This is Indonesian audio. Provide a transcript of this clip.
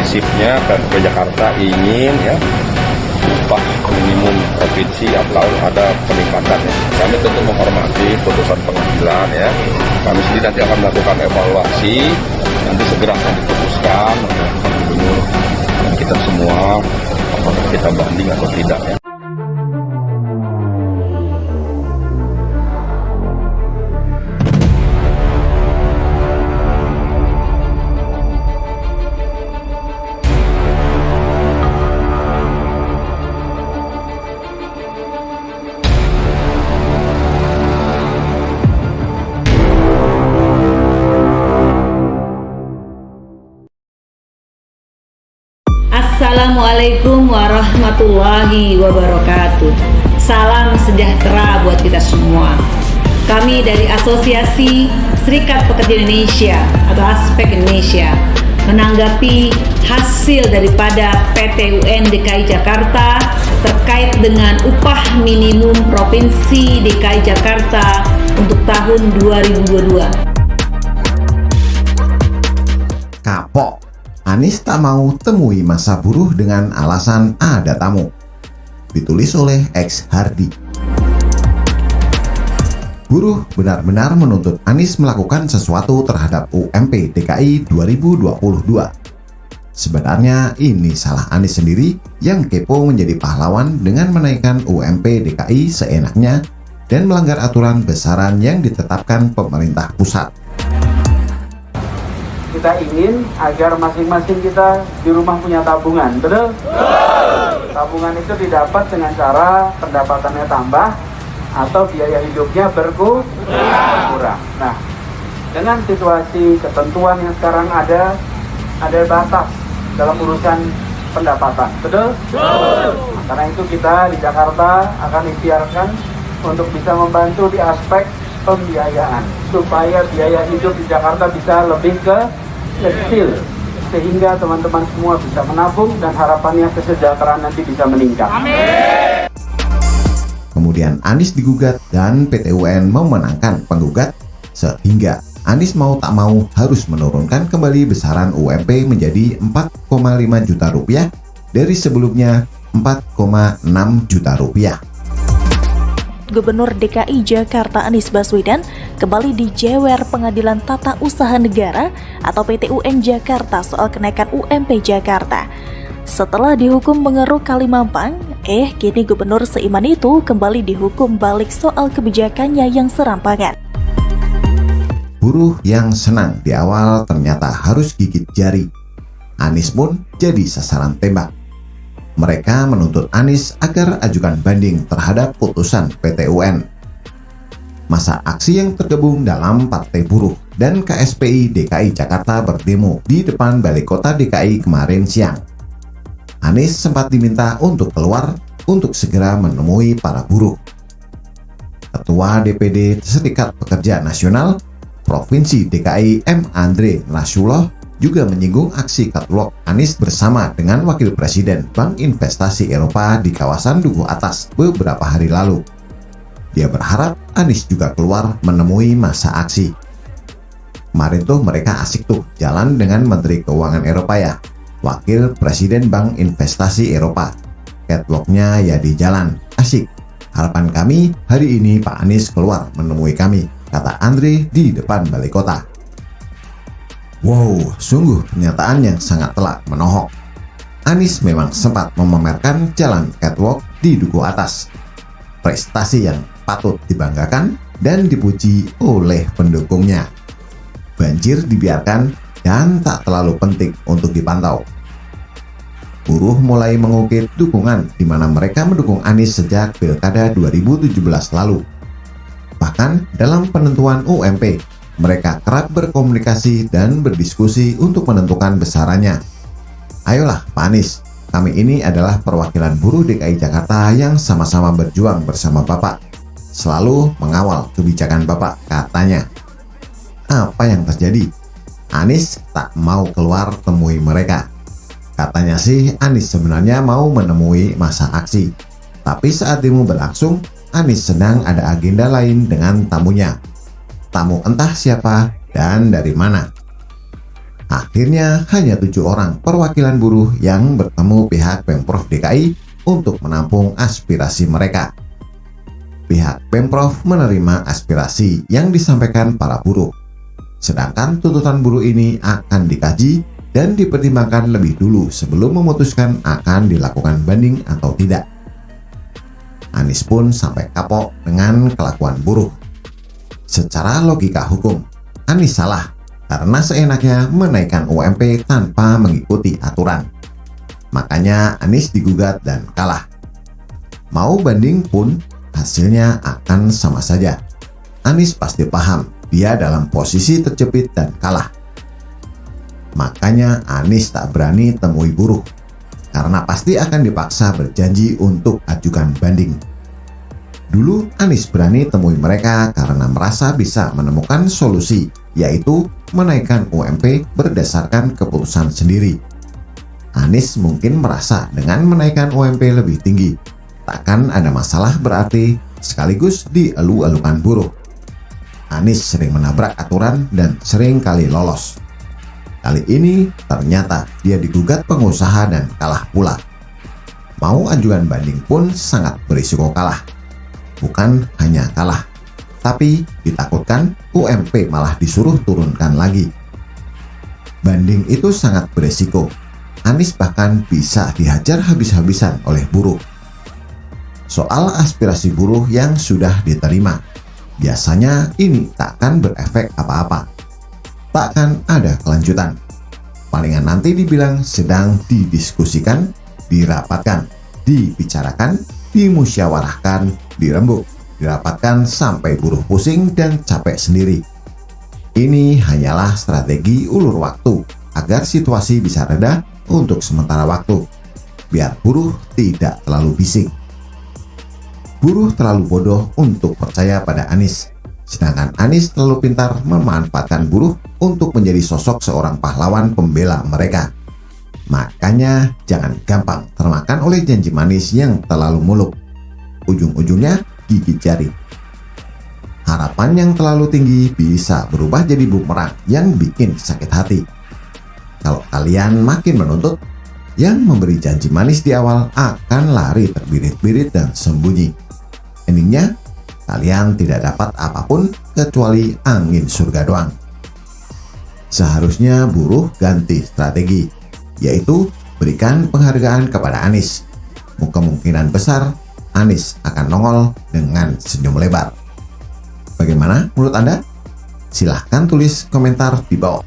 prinsipnya Pemprov Jakarta ingin ya upah minimum provinsi atau ada peningkatan ya. Kami tentu menghormati putusan pengadilan ya. Kami sendiri nanti akan melakukan evaluasi, nanti segera akan diputuskan oleh gubernur dan kita semua apakah kita banding atau tidak ya. Assalamualaikum warahmatullahi wabarakatuh. Salam sejahtera buat kita semua. Kami dari Asosiasi Serikat Pekerja Indonesia atau ASPEK Indonesia menanggapi hasil daripada PT UN DKI Jakarta terkait dengan upah minimum Provinsi DKI Jakarta untuk tahun 2022. Kapok, Anies tak mau temui masa buruh dengan alasan ada tamu. Ditulis oleh X Hardi. Buruh benar-benar menuntut Anies melakukan sesuatu terhadap UMP DKI 2022. Sebenarnya ini salah Anies sendiri yang kepo menjadi pahlawan dengan menaikkan UMP DKI seenaknya dan melanggar aturan besaran yang ditetapkan pemerintah pusat. Kita ingin agar masing-masing kita di rumah punya tabungan, betul? Tabungan itu didapat dengan cara pendapatannya tambah atau biaya hidupnya berkurang. Nah, dengan situasi ketentuan yang sekarang ada batas dalam urusan pendapatan, betul? Nah, karena itu kita di Jakarta akan ikhtiarkan untuk bisa membantu di aspek pembiayaan supaya biaya hidup di Jakarta bisa lebih kecil sehingga teman-teman semua bisa menabung dan harapannya kesejahteraan nanti bisa meningkat. Amin. Kemudian Anies digugat dan PT UN memenangkan penggugat sehingga Anies mau tak mau harus menurunkan kembali besaran UMP menjadi 4,5 juta rupiah dari sebelumnya 4,6 juta rupiah. Gubernur DKI Jakarta Anies Baswedan kembali dijewer Pengadilan Tata Usaha Negara atau PT UN Jakarta soal kenaikan UMP Jakarta. Setelah dihukum mengeruk kali mampang, kini gubernur seiman itu kembali dihukum balik soal kebijakannya yang serampangan. Buruh yang senang di awal ternyata harus gigit jari. Anies pun jadi sasaran tembak. Mereka menuntut Anies agar ajukan banding terhadap putusan PT UN. Masa aksi yang tergabung dalam Partai Buruh dan KSPI DKI Jakarta berdemo di depan Balai Kota DKI kemarin siang. Anies sempat diminta untuk keluar untuk segera menemui para buruh. Ketua DPD Serikat Pekerja Nasional Provinsi DKI M. Andre Nasrullah juga menyinggung aksi catwalk Anies bersama dengan Wakil Presiden Bank Investasi Eropa di kawasan Dukuh Atas beberapa hari lalu. Dia berharap Anies juga keluar menemui masa aksi. Kemarin tuh mereka asik tuh jalan dengan Menteri Keuangan Eropa ya, Wakil Presiden Bank Investasi Eropa. Catwalknya ya di jalan, asik. Harapan kami hari ini Pak Anies keluar menemui kami, kata Andre di depan Balai Kota. Wow, sungguh pernyataan yang sangat telak menohok. Anies memang sempat memamerkan jalan catwalk di Dukuh Atas. Prestasi yang patut dibanggakan dan dipuji oleh pendukungnya. Banjir dibiarkan dan tak terlalu penting untuk dipantau. Buruh mulai mengukir dukungan di mana mereka mendukung Anies sejak Pilkada 2017 lalu. Bahkan dalam penentuan UMP, mereka kerap berkomunikasi dan berdiskusi untuk menentukan besarannya. Ayolah Pak Anies, kami ini adalah perwakilan buruh DKI Jakarta yang sama-sama berjuang bersama Bapak. Selalu mengawal kebijakan Bapak, katanya. Apa yang terjadi? Anies tak mau keluar temui mereka. Katanya sih Anies sebenarnya mau menemui masa aksi. Tapi saat demo berlangsung, Anies sedang ada agenda lain dengan tamunya. Tamu entah siapa dan dari mana. Akhirnya hanya 7 orang perwakilan buruh yang bertemu pihak Pemprov DKI untuk menampung aspirasi mereka. Pihak Pemprov menerima aspirasi yang disampaikan para buruh. Sedangkan tuntutan buruh ini akan dikaji dan dipertimbangkan lebih dulu sebelum memutuskan akan dilakukan banding atau tidak. Anies pun sampai kapok dengan kelakuan buruh. Secara logika hukum, Anies salah karena seenaknya menaikkan UMP tanpa mengikuti aturan. Makanya Anies digugat dan kalah. Mau banding pun hasilnya akan sama saja. Anies pasti paham dia dalam posisi terjepit dan kalah. Makanya Anies tak berani temui buruh, karena pasti akan dipaksa berjanji untuk ajukan banding. Dulu Anies berani temui mereka karena merasa bisa menemukan solusi, yaitu menaikkan UMP berdasarkan keputusan sendiri. Anies mungkin merasa dengan menaikkan UMP lebih tinggi, takkan ada masalah berarti sekaligus dielu-elukan buruh. Anies sering menabrak aturan dan sering kali lolos. Kali ini ternyata dia digugat pengusaha dan kalah pula. Mau ajukan banding pun sangat berisiko kalah. Bukan hanya kalah, tapi ditakutkan UMP malah disuruh turunkan lagi. Banding itu sangat berisiko. Anies bahkan bisa dihajar habis-habisan oleh buruh. Soal aspirasi buruh yang sudah diterima, biasanya ini takkan berefek apa-apa. Takkan ada kelanjutan. Palingan nanti dibilang sedang didiskusikan, dirapatkan, dibicarakan, dimusyawarahkan, dirembuk, dirapatkan sampai buruh pusing dan capek sendiri. Ini hanyalah strategi ulur waktu agar situasi bisa reda untuk sementara waktu, biar buruh tidak terlalu bising. Buruh terlalu bodoh untuk percaya pada Anies, sedangkan Anies terlalu pintar memanfaatkan buruh untuk menjadi sosok seorang pahlawan pembela mereka. Makanya jangan gampang termakan oleh janji manis yang terlalu muluk. Ujung-ujungnya gigit jari. Harapan yang terlalu tinggi bisa berubah jadi bumerang yang bikin sakit hati. Kalau kalian makin menuntut, yang memberi janji manis di awal akan lari terbirit-birit dan sembunyi. Endingnya, kalian tidak dapat apapun kecuali angin surga doang. Seharusnya buruh ganti strategi, yaitu berikan penghargaan kepada Anies. Kemungkinan besar Anies akan nongol dengan senyum lebar. Bagaimana menurut Anda? Silahkan tulis komentar di bawah.